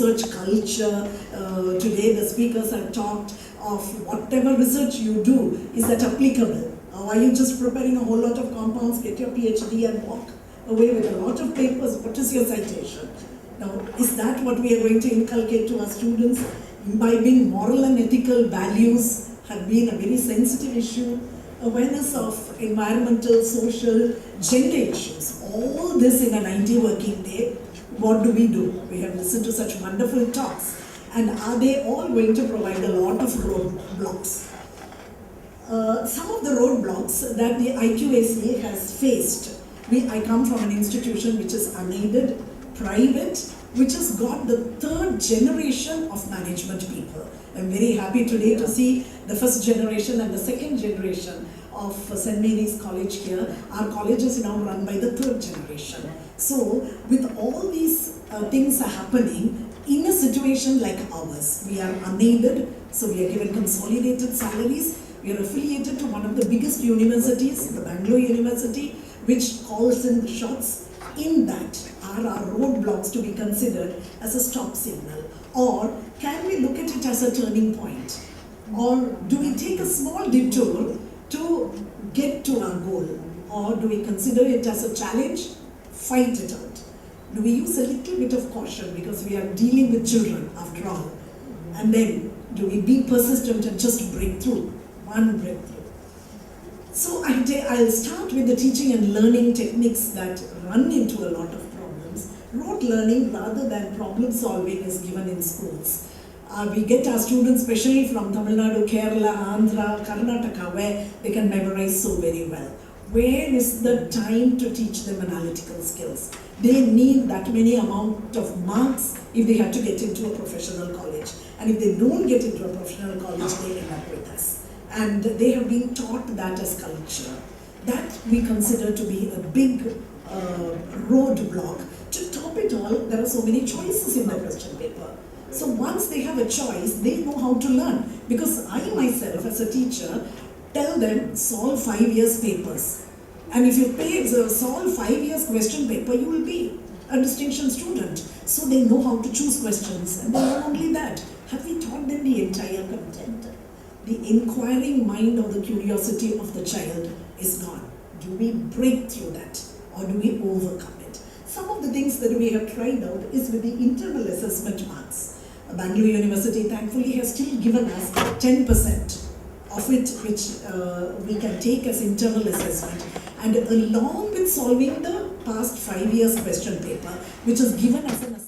research culture. Today the speakers have talked of whatever research you do, is that applicable? Or are you just preparing a whole lot of compounds, get your PhD and walk away with a lot of papers? What is your citation? Now, is that what we are going to inculcate to our students? Imbibing moral and ethical values have been a very sensitive issue. Awareness of environmental, social, gender issues. All this in a 90 working day. What do? We have listened to such wonderful talks. And are they all going to provide a lot of roadblocks? Some of the roadblocks that the IQAC has faced. I come from an institution which is unaided, private, which has got the third generation of management people. I'm very happy today to see the first generation and the second generation of St. Mary's College here. Our college is now run by the third generation. So with all these things are happening in a situation like ours, we are unaided, so we are given consolidated salaries. We are affiliated to one of the biggest universities, the Bangalore University, which calls in the shots. In that are our roadblocks to be considered as a stop signal? Or can we look at it as a turning point? Or do we take a small detour to get to our goal? Or do we consider it as a challenge, fight it out? Do we use a little bit of caution because we are dealing with children after all? And then do we be persistent and just break through? One breakthrough. So I'll start with the teaching and learning techniques that run into a lot of problems. Rote learning rather than problem solving is given in schools. We get our students, especially from Tamil Nadu, Kerala, Andhra, Karnataka, where they can memorize so very well. Where is the time to teach them analytical skills? They need that many amount of marks if they have to get into a professional college. And if they don't get into a professional college, they end up with us. And they have been taught that as culture. That we consider to be a big roadblock. To top it all, there are so many choices in the question paper. So once they have a choice, they know how to learn. Because I myself, as a teacher, tell them solve 5 years papers. And if you solve 5 years question paper, you will be a distinction student. So they know how to choose questions. And not only that, have we taught them the entire content? The inquiring mind of the curiosity of the child is gone. Do we break through that or do we overcome it? Some of the things that we have tried out is with the internal assessment marks. Bangalore University thankfully has still given us 10% of it which we can take as internal assessment, and along with solving the past 5 years question paper, which is given as an